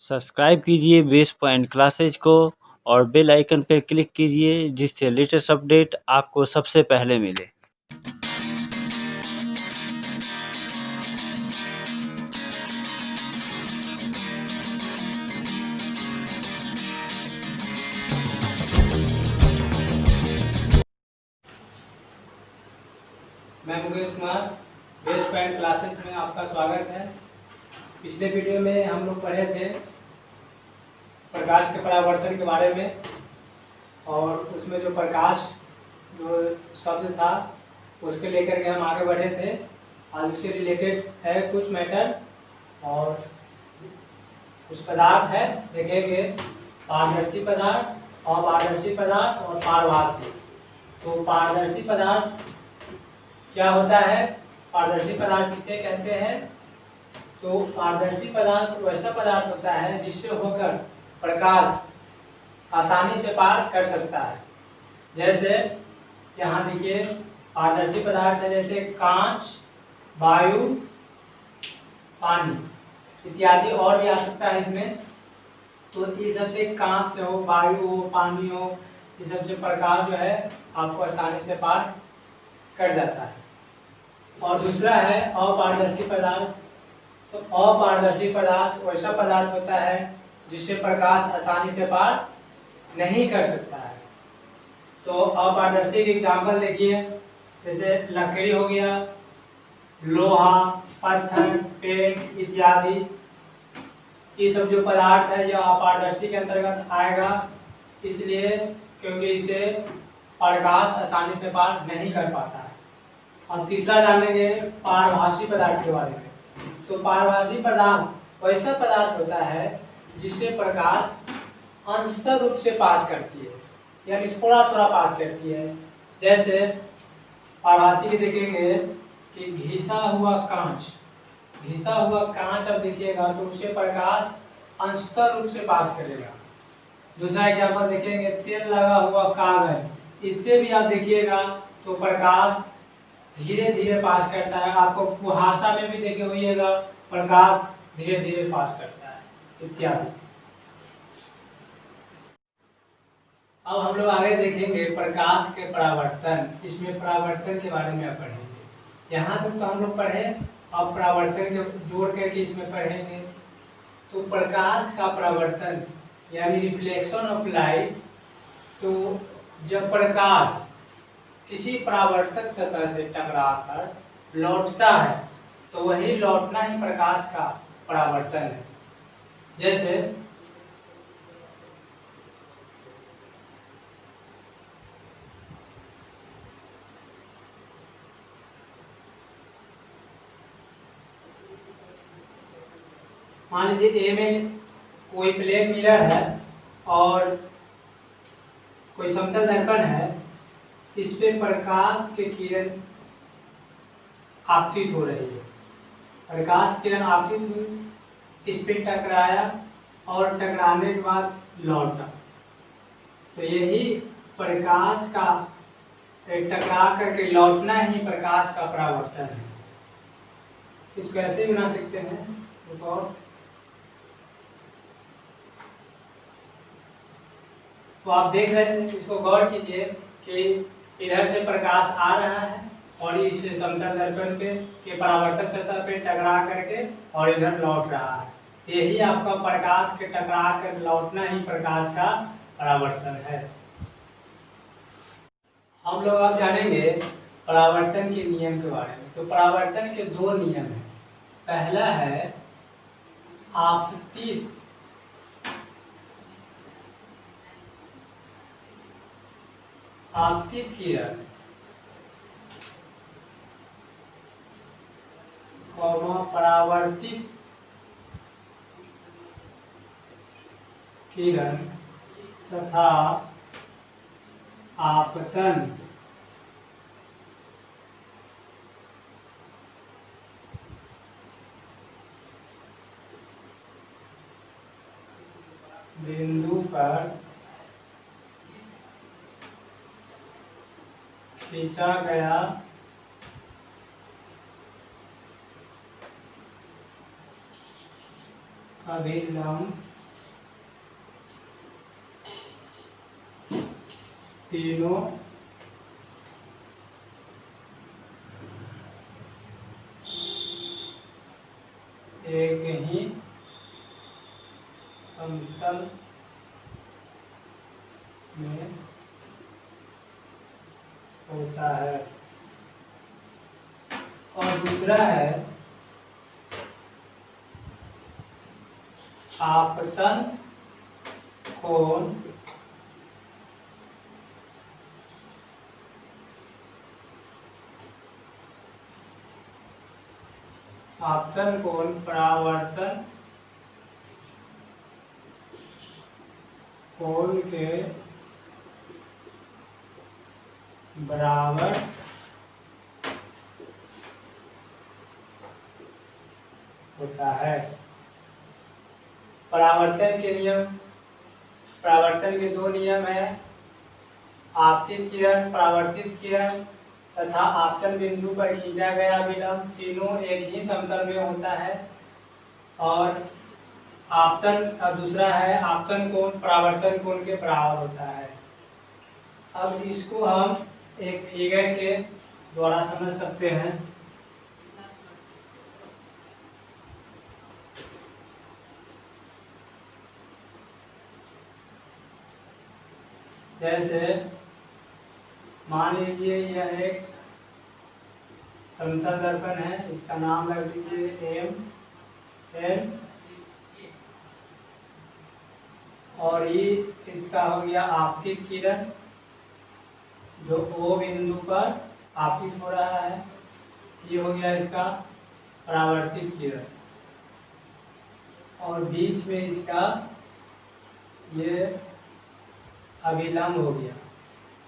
Subscribe कीजिए base point classes को और बेल आइकन पर क्लिक कीजिए जिससे लेटेस्ट अपडेट आपको सबसे पहले मिले। मैं Mukesh Kumar, base point classes में आपका स्वागत है। पिछले वीडियो में हम लोग पढ़े थे प्रकाश के परावर्तन के बारे में, और उसमें जो प्रकाश जो शब्द था उसके लेकर के हम आगे बढ़े थे। आज उससे रिलेटेड है कुछ मैटर और कुछ पदार्थ है, देखेंगे पारदर्शी पदार्थ, अपारदर्शी पदार्थ और पारभासी। तो पारदर्शी पदार्थ क्या होता है, पारदर्शी पदार्थ किसे कहते हैं? तो पारदर्शी पदार्थ वैसा पदार्थ होता है जिससे होकर प्रकाश आसानी से पार कर सकता है। जैसे यहाँ देखिए पारदर्शी पदार्थ है, जैसे कांच, वायु, पानी इत्यादि, और भी आ सकता है इसमें। तो ये सबसे कांच से हो, वायु हो, पानी हो, ये सबसे प्रकाश जो है आपको आसानी से पार कर जाता है। और दूसरा है अपारदर्शी पदार्थ। तो अपारदर्शी पदार्थ वैसा पदार्थ होता है जिससे प्रकाश आसानी से पार नहीं कर सकता है। तो अपारदर्शी के एग्जाम्पल देखिए, जैसे लकड़ी हो गया, लोहा, पत्थर, पेंट इत्यादि। ये सब जो पदार्थ है यह अपारदर्शी के अंतर्गत आएगा, इसलिए क्योंकि इसे प्रकाश आसानी से पार नहीं कर पाता है। अब तीसरा जानेंगे पारभासी पदार्थ के बारे में। तो पारभासी पदार्थ वैसा पदार्थ होता है जिससे प्रकाश अंशतः रूप से पास करती है, यानी थोड़ा थोड़ा पास करती है। जैसे पारभासी के देखेंगे कि घिसा हुआ कांच, घिसा हुआ कांच अब देखिएगा तो उससे प्रकाश अंशतः रूप से पास करेगा। दूसरा एग्जाम्पल देखेंगे तेल लगा हुआ कागज, इससे भी आप देखिएगा तो प्रकाश धीरे धीरे पास करता है। आपको कुहासा में भी देखे होइएगा प्रकाश धीरे धीरे पास करता है इत्यादि। अब हम लोग आगे देखेंगे प्रकाश के परावर्तन। इसमें परावर्तन के बारे में पढ़ेंगे। यहाँ तक तो हम लोग पढ़े, अब परावर्तन के जोड़ करके इसमें पढ़ेंगे। तो प्रकाश का परावर्तन यानी रिफ्लेक्शन ऑफ लाइट, तो जब प्रकाश किसी परावर्तक सतह से टकराकर लौटता है तो वही लौटना ही प्रकाश का परावर्तन है। जैसे मान लीजिए ए में कोई प्लेन मिरर है और कोई समतल दर्पण है, इस पे प्रकाश की किरण आपतित हो रही है। प्रकाश किरण आपतित हुई, इस पे टकराया और टकराने के बाद लौटा, तो यही प्रकाश का टकरा करके लौटना ही प्रकाश का परावर्तन है। इसको ऐसे ही बना सकते हैं। तो आप देख रहे हैं, इसको गौर कीजिए कि इधर से प्रकाश आ रहा है और इस समतल दर्पण पे के परावर्तक सतह पे टकरा करके और इधर लौट रहा है। यही आपका प्रकाश के टकरा कर लौटना ही प्रकाश का परावर्तन है। हम लोग अब जानेंगे परावर्तन के नियम के बारे में। तो परावर्तन के दो नियम हैं। पहला है आपतित किरण परावर्तित किरण तथा आपतन बिंदु पर खींचा गया अभिलंब तीनों एक ही समतल में होता है। और दूसरा है आपतन कोण परावर्तन कोण के बराबर होता है। परावर्तन के नियम, परावर्तन के दो नियम हैं, आपतित किरण, परावर्तित किरण तथा आपतन बिंदु पर खींचा गया विलंब, तीनों एक ही समतल में होता है। और आपतन का दूसरा है आपतन कोण परावर्तन कोण के बराबर होता है। अब इसको हम एक फिगर के द्वारा समझ सकते हैं। जैसे मान लीजिए यह एक समतल दर्पण है, इसका नाम रख दीजिए M N, और ये इसका हो गया आपतित किरण जो O बिंदु पर आपतित हो रहा है। ये हो गया इसका परावर्तित किरण, और बीच में इसका ये अभिलंब हो गया।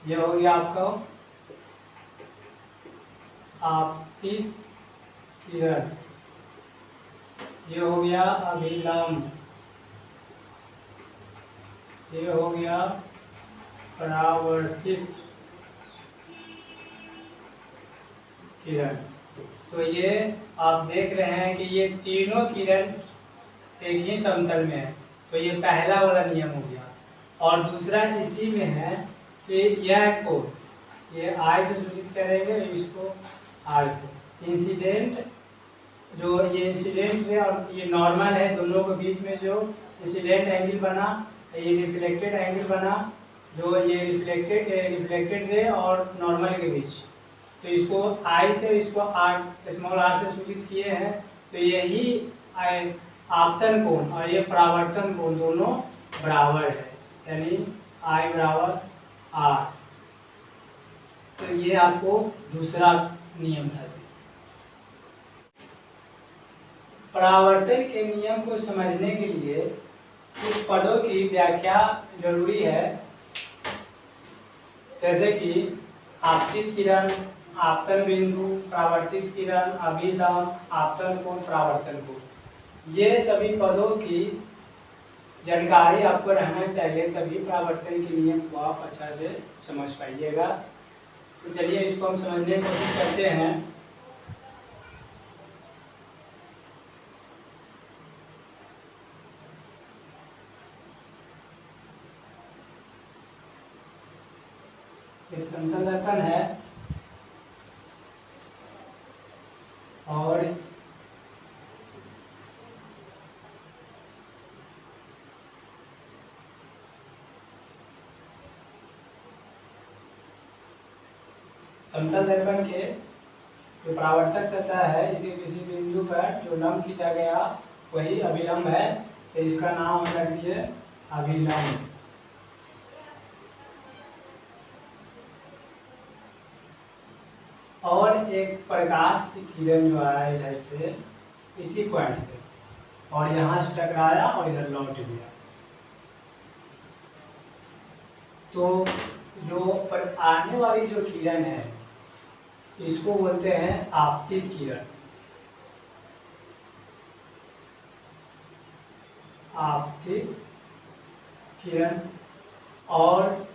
ये हो गया आपका आपतित किरण, ये हो गया अभिलंब, ये हो गया परावर्तित किरण। तो ये आप देख रहे हैं कि ये तीनों किरण एक ही समतल में है। तो ये पहला वाला नियम हो गया। और दूसरा इसी में है कि यह कोण ये आई से सूचित करेंगे, इसको आर से। इंसिडेंट जो ये इंसिडेंट है और ये नॉर्मल है, दोनों के बीच में जो इंसिडेंट एंगल बना, ये रिफ्लेक्टेड एंगल बना, जो ये रिफ्लेक्टेड रे और नॉर्मल के बीच, तो इसको आई से इसको आर स्मॉल आर से सूचित किए हैं। तो यही आपतन कोण और ये परावर्तन कोण दोनों बराबर है, यानी आई बराबर आर। तो ये आपको दूसरा नियम था। परावर्तन के नियम को समझने के लिए कुछ पदों की व्याख्या जरूरी है, जैसे कि आपतित किरण, आपतन बिंदु, परावर्तित किरण, अभिलंब, आपतन कोण, परावर्तन कोण। ये सभी पदों की जानकारी आपको रहना चाहिए, तभी परावर्तन के नियम को आप अच्छा से समझ पाइएगा। तो चलिए इसको हम समझने की कोशिश करते हैं। ये समतल दर्पण है और समतल दर्पण के जो परावर्तक सतह है, इसे किसी बिंदु पर जो लंब खींचा गया वही अभिलंब है, तो इसका नाम हम रख दिए अभिलंब। और एक प्रकाश की किरण जो आया इधर से इसी पॉइंट पे और यहाँ से टकराया और इधर लौट गया, तो जो पर आने वाली जो किरण है इसको बोलते हैं आपतित किरण। आपतित किरण, और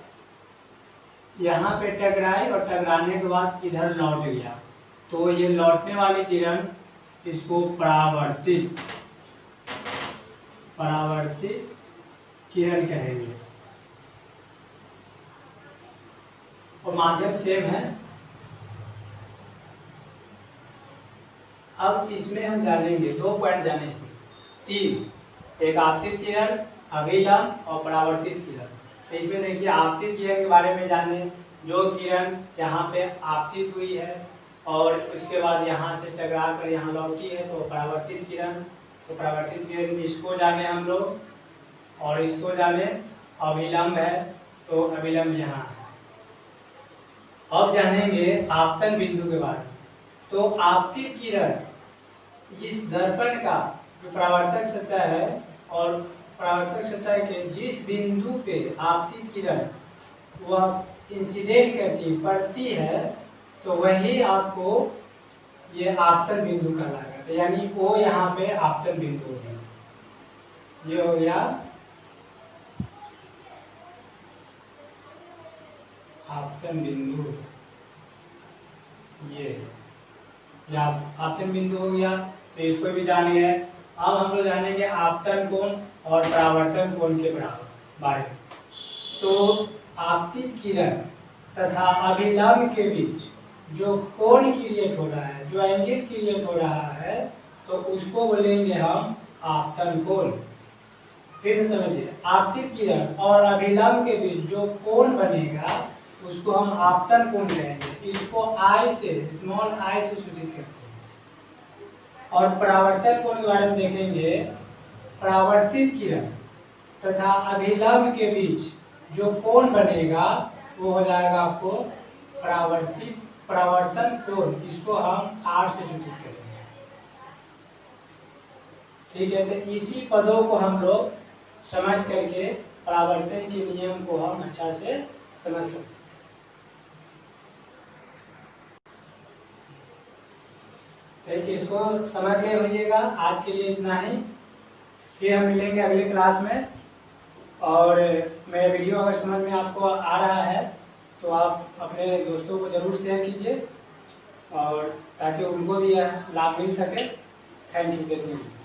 यहाँ पे टकराई और टकराने के बाद इधर लौट गया, तो ये लौटने वाली किरण इसको परावर्तित किरण कहेंगे। माध्यम सेम है। अब इसमें हम जानेंगे 2 पॉइंट जाने से 3, एक आपतित किरण, अभिलंब और परावर्तित किरण। तो इसमें देखिए आपतित किरण के बारे में जाने, जो किरण यहाँ पे आपतित हुई है और उसके बाद यहाँ से टकरा कर यहाँ लौटी है तो परावर्तित किरण। तो परावर्तित किरण इसको जाने हम लोग, और इसको जाने। अभिलंब है तो अभिलंब यहाँ है। अब जानेंगे आपतन बिंदु के बारे में। तो आपतित किरण इस दर्पण का जो परावर्तक सतह है और परावर्तक सतह के जिस बिंदु पे आपतित किरण वह इंसिडेंट करती पड़ती है तो वही आपको ये आपतन बिंदु कहलाएगा। तो यानी वो यहाँ पे आपतन बिंदु हो गया, ये हो गया आपतन बिंदु। ये आपतन बिंदु हो गया, तो इसको भी जानेंगे। अब हम लोग जानेंगे आपतन कोण और परावर्तन कोण के बारे में। तो आपतित किरण तथा अभिलंब के बीच जो कोण क्रिएट हो रहा है, जो एंगल क्रिएट हो रहा है, तो उसको बोलेंगे हम आपतन कोण। फिर से समझिए, आपतित किरण और अभिलंब के बीच जो कोण बनेगा उसको हम आपतन कोण कहेंगे। इसको आई से, स्मॉल आई से सूचित करते हैं। और परावर्तन कोण के बारे में देखेंगे, परावर्तित किरण तथा अभिलंब के बीच जो कोण बनेगा वो हो जाएगा आपको परावर्तन कोण। इसको हम आर से सूचित करेंगे। ठीक है, तो इसी पदों को हम लोग समझ करके परावर्तन के नियम को हम अच्छा से समझ सकते हैं। तो इसको समझ गए होइएगा। आज के लिए इतना ही, फिर हम मिलेंगे अगले क्लास में। और मेरा वीडियो अगर समझ में आपको आ रहा है तो आप अपने दोस्तों को ज़रूर शेयर कीजिए और ताकि उनको भी यह लाभ मिल सके। Thank you very much.